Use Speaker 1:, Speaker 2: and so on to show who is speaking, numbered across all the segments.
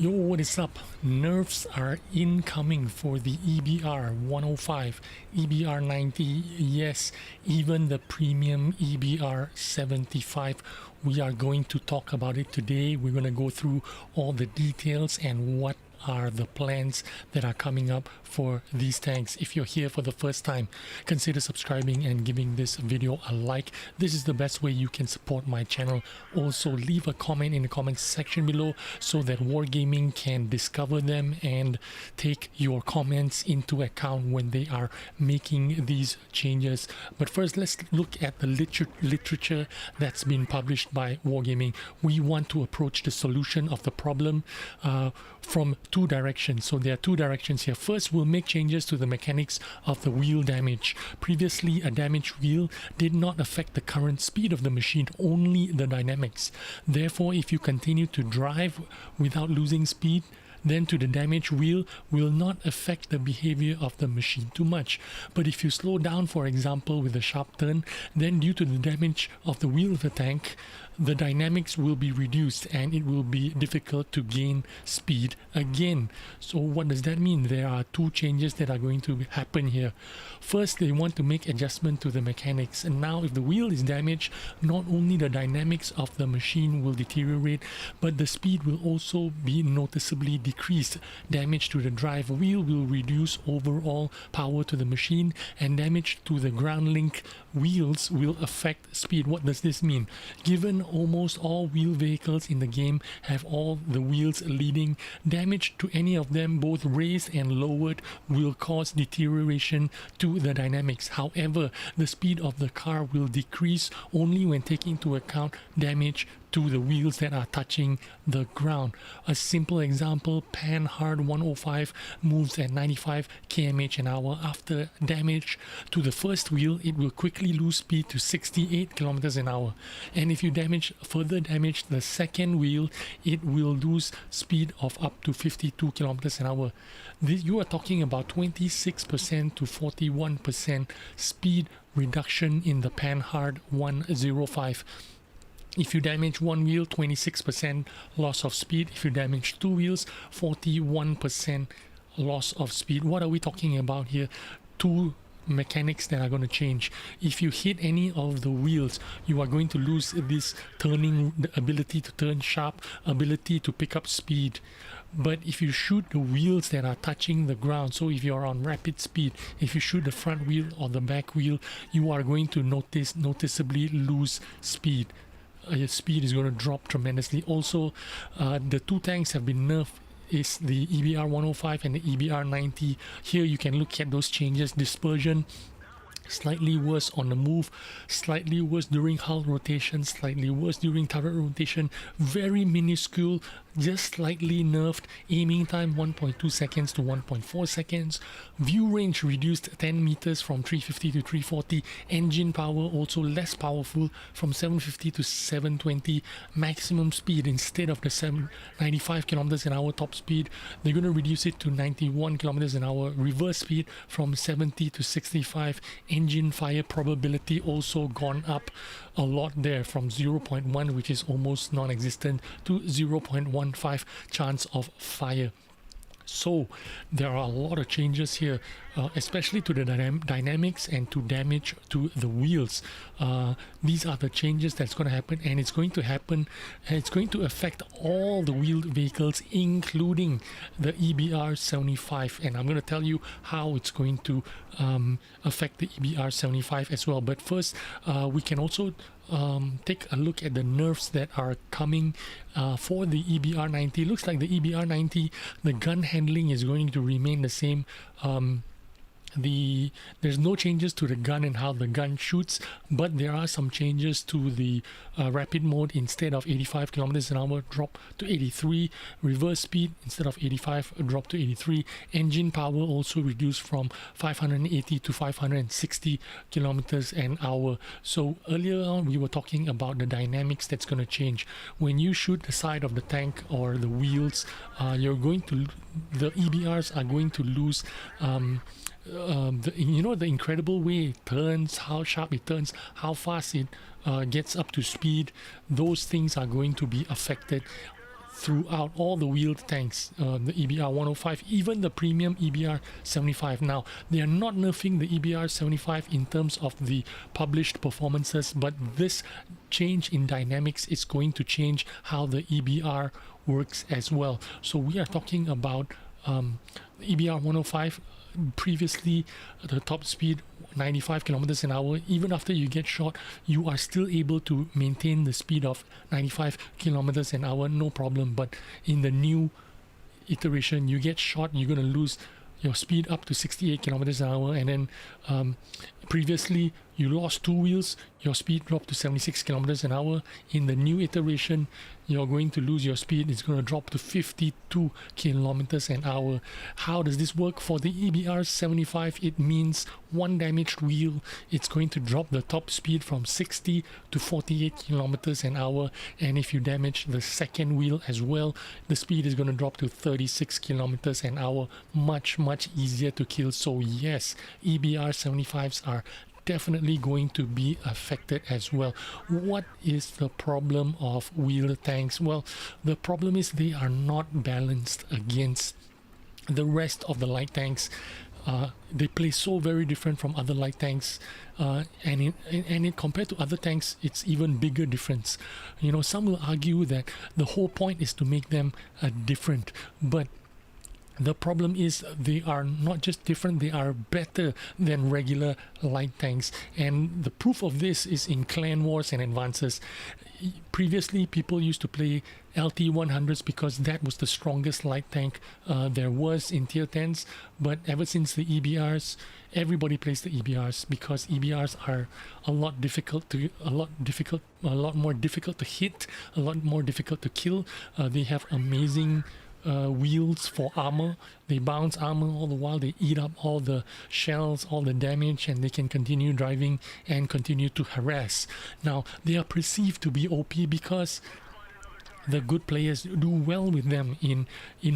Speaker 1: Yo, what is up? Nerfs are incoming for the EBR 105, EBR 90, yes, even the premium EBR 75. We are going to talk about it today. We're going to go through all the details and what are the plans that are coming up for these tanks. If you're here for the first time, consider subscribing and giving this video a like. This is the best way you can support my channel. Also, leave a comment in the comments section below so that Wargaming can discover them and take your comments into account when they are making these changes. But first, let's look at the literature that's been published by Wargaming. We want to approach the solution of the problem from two directions. So there are two directions here. First, we'll make changes to the mechanics of the wheel damage. Previously, a damaged wheel did not affect the current speed of the machine, only the dynamics. Therefore, if you continue to drive without losing speed, then to the damaged wheel will not affect the behavior of the machine too much. But if you slow down, for example, with a sharp turn, then due to the damage of the wheel of the tank, the dynamics will be reduced and it will be difficult to gain speed again. So what does that mean? There are two changes that are going to happen here. First, they want to make adjustment to the mechanics, and now if the wheel is damaged, not only the dynamics of the machine will deteriorate, but the speed will also be noticeably decreased. Damage to the drive wheel will reduce overall power to the machine, and damage to the ground link wheels will affect speed. What does this mean? Given almost all wheel vehicles in the game have all the wheels leading, damage to any of them, both raised and lowered, will cause deterioration to the dynamics. However, the speed of the car will decrease only when taking into account damage to the wheels that are touching the ground. A simple example, Panhard 105 moves at 95 km an hour. After damage to the first wheel, it will quickly lose speed to 68 km an hour. And if you further damage the second wheel, it will lose speed of up to 52 km an hour. You are talking about 26% to 41% speed reduction in the Panhard 105. If you damage one wheel, 26% loss of speed. If you damage two wheels, 41% loss of speed. What are we talking about here? Two mechanics that are going to change. If you hit any of the wheels, you are going to lose this turning, the ability to turn sharp, ability to pick up speed. But if you shoot the wheels that are touching the ground, so if you're on rapid speed, if you shoot the front wheel or the back wheel, you are going to noticeably lose speed. Your speed is going to drop tremendously. Also, the two tanks have been nerfed, is the EBR 105 and the EBR 90. Here you can look at those changes. Dispersion slightly worse on the move, slightly worse during hull rotation, slightly worse during turret rotation, very minuscule, just slightly nerfed. Aiming time 1.2 seconds to 1.4 seconds. View range reduced 10 meters from 350 to 340. Engine power also less powerful from 750 to 720. Maximum speed, instead of the 95 kilometers an hour top speed, they're going to reduce it to 91 kilometers an hour. Reverse speed from 70 to 65. Engine fire probability also gone up a lot there, from 0.1, which is almost non-existent, to 0.15 chance of fire. So there are a lot of changes here, especially to the dynamics and to damage to the wheels. These are the changes that's going to happen, and it's going to happen, it's going to affect all the wheeled vehicles, including the EBR 75, and I'm going to tell you how it's going to affect the EBR 75 as well. But first, we can also take a look at the nerfs that are coming for the EBR 90. Looks like the EBR 90, the gun handling is going to remain the same. There's no changes to the gun and how the gun shoots, but there are some changes to the rapid mode. Instead of 85 kilometers an hour, drop to 83. Reverse speed, instead of 85, drop to 83. Engine power also reduced from 580 to 560 kilometers an hour. So earlier on we were talking about the dynamics that's going to change. When you shoot the side of the tank or the wheels, the EBRs are going to lose the incredible way it turns, how sharp it turns, how fast it gets up to speed. Those things are going to be affected throughout all the wheeled tanks, the EBR 105, even the premium EBR 75. Now, they are not nerfing the EBR 75 in terms of the published performances, but this change in dynamics is going to change how the EBR works as well. So we are talking about EBR 105. Previously, the top speed 95 kilometers an hour. Even after you get shot, you are still able to maintain the speed of 95 kilometers an hour, no problem. But in the new iteration, you get shot, you're going to lose your speed up to 68 kilometers an hour, and then previously you lost 2 wheels, your speed dropped to 76 kilometers an hour. In the new iteration, you're going to lose your speed, it's going to drop to 52 kilometers an hour. How does this work? For the EBR 75, it means one damaged wheel, it's going to drop the top speed from 60 to 48 kilometers an hour, and if you damage the second wheel as well, the speed is going to drop to 36 kilometers an hour. Much easier to kill. So yes, EBR 75s are definitely going to be affected as well. What is the problem of wheeled tanks? Well, the problem is they are not balanced against the rest of the light tanks. They play so very different from other light tanks, and compared to other tanks, it's even bigger difference. You know, some will argue that the whole point is to make them different, but the problem is they are not just different, they are better than regular light tanks. And the proof of this is in clan wars and advances. Previously, people used to play LT100s because that was the strongest light tank there was in tier 10s. But ever since the EBRs, everybody plays the EBRs because EBRs are a lot more difficult to hit, a lot more difficult to kill. They have amazing wheels for armor. They bounce armor all the while, they eat up all the shells, all the damage, and they can continue driving and continue to harass. Now, they are perceived to be OP because the good players do well with them in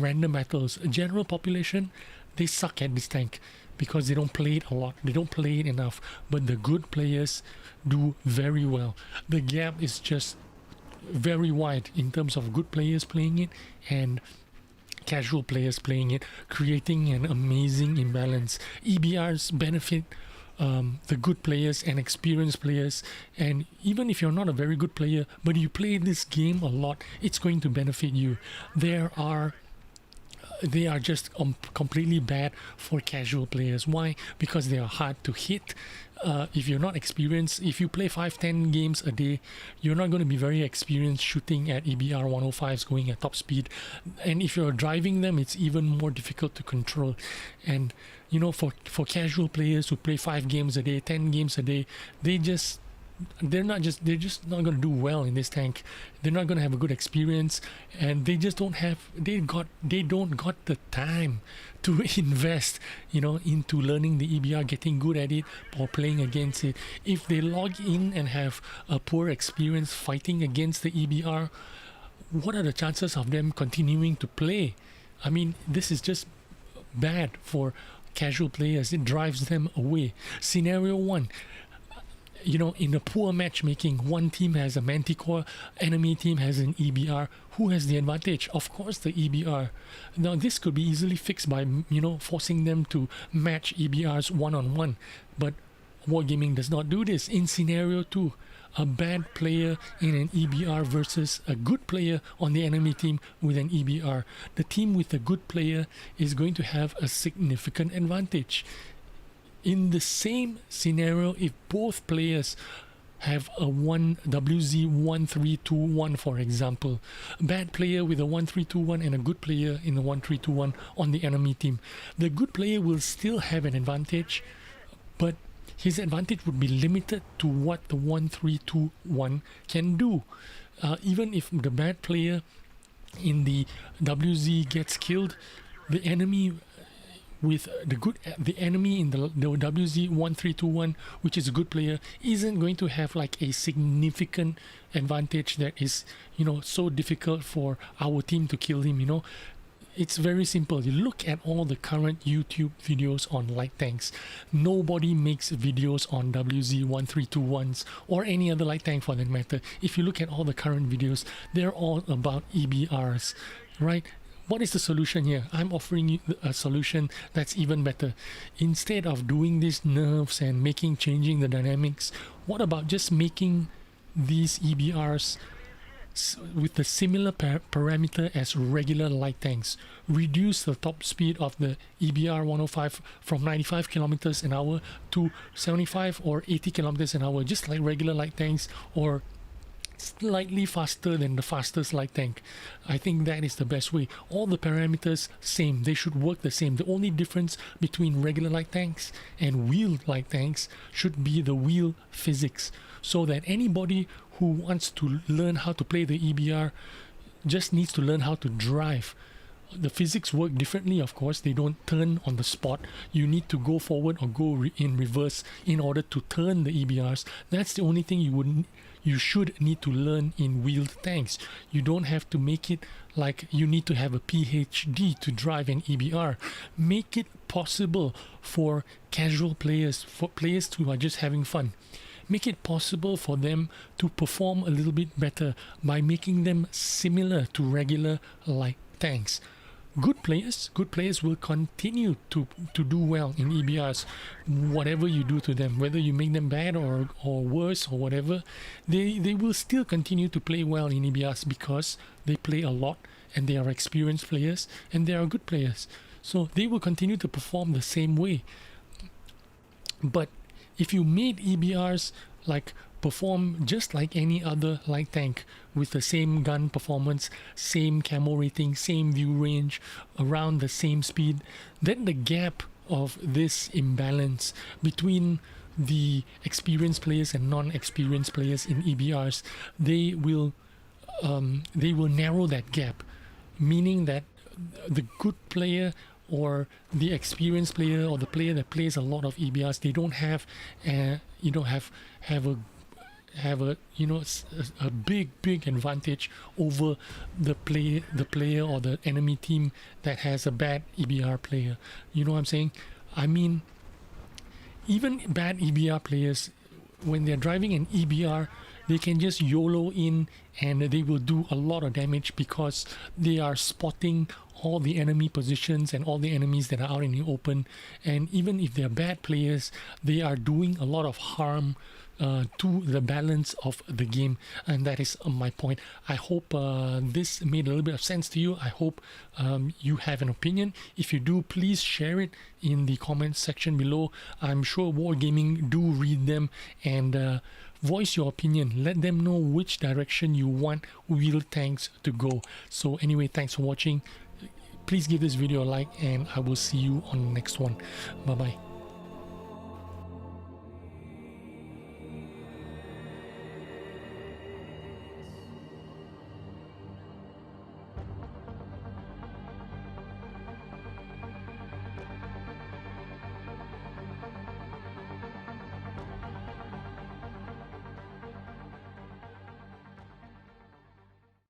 Speaker 1: random battles. General population, they suck at this tank because they don't play it a lot, they don't play it enough, but the good players do very well. The gap is just very wide in terms of good players playing it and casual players playing it, creating an amazing imbalance. EBRs benefit the good players and experienced players, and even if you're not a very good player but you play this game a lot, it's going to benefit you. They are just completely bad for casual players. Why? Because they are hard to hit. If you're not experienced, if you play 5-10 games a day, you're not going to be very experienced shooting at EBR 105s going at top speed. And if you're driving them, it's even more difficult to control. And you know, for casual players who play 5 games a day, 10 games a day, they're just not going to do well in this tank. They're not going to have a good experience, and they just don't got the time to invest, you know, into learning the EBR, getting good at it, or playing against it. If they log in and have a poor experience fighting against the EBR, what are the chances of them continuing to play? I mean, this is just bad for casual players. It drives them away. Scenario 1. You know, in a poor matchmaking, one team has a Manticore, enemy team has an EBR. Who has the advantage? Of course, the EBR. Now, this could be easily fixed by, you know, forcing them to match EBRs one-on-one. But Wargaming does not do this. In scenario 2, a bad player in an EBR versus a good player on the enemy team with an EBR. The team with a good player is going to have a significant advantage. In the same scenario, if both players have a WZ1321, for example, a bad player with a 1321 and a good player in the 1321 on the enemy team, the good player will still have an advantage, but his advantage would be limited to what the 1321 can do. Even if the bad player in the WZ gets killed, the enemy with the enemy in the WZ1321, which is a good player, isn't going to have like a significant advantage that is, you know, so difficult for our team to kill him. You know, It's very simple. You look at all the current YouTube videos on light tanks. Nobody makes videos on WZ1321s or any other light tank for that matter. If you look at all the current videos, they're all about EBRs, right? What is the solution here? I'm offering you a solution that's even better. Instead of doing these nerfs and changing the dynamics, what about just making these EBRs with the similar parameter as regular light tanks? Reduce the top speed of the EBR 105 from 95 kilometers an hour to 75 or 80 kilometers an hour, just like regular light tanks, or slightly faster than the fastest light tank. I think that is the best way. All the parameters same, they should work the same. The only difference between regular light tanks and wheeled light tanks should be the wheel physics, so that anybody who wants to learn how to play the EBR just needs to learn how to drive. The physics work differently, of course. They don't turn on the spot. You need to go forward or go in reverse in order to turn the EBRs. That's the only thing you should need to learn in wheeled tanks. You don't have to make it like you need to have a PhD to drive an EBR. Make it possible for casual players, for players who are just having fun. Make it possible for them to perform a little bit better by making them similar to regular light tanks. Good players will continue to do well in EBRs, whatever you do to them, whether you make them bad or worse or whatever, they will still continue to play well in EBRs because they play a lot and they are experienced players and they are good players. So they will continue to perform the same way. But if you made EBRs like perform just like any other light tank with the same gun performance, same camo rating, same view range, around the same speed, then the gap of this imbalance between the experienced players and non-experienced players in EBRs, they will narrow that gap, meaning that the good player or the experienced player or the player that plays a lot of EBRs, they don't have a big advantage over the player or the enemy team that has a bad EBR player. You know what I'm saying? I mean, even bad EBR players, when they're driving an EBR, they can just YOLO in and they will do a lot of damage because they are spotting all the enemy positions and all the enemies that are out in the open. And even if they're bad players, they are doing a lot of harm to the balance of the game. And that is my point. I hope this made a little bit of sense to you. I hope you have an opinion. If you do, please share it in the comments section below. I'm sure Wargaming do read them, and voice your opinion. Let them know which direction you want wheeled tanks to go. So anyway, thanks for watching. Please give this video a like, and I will see you on the next one. Bye bye.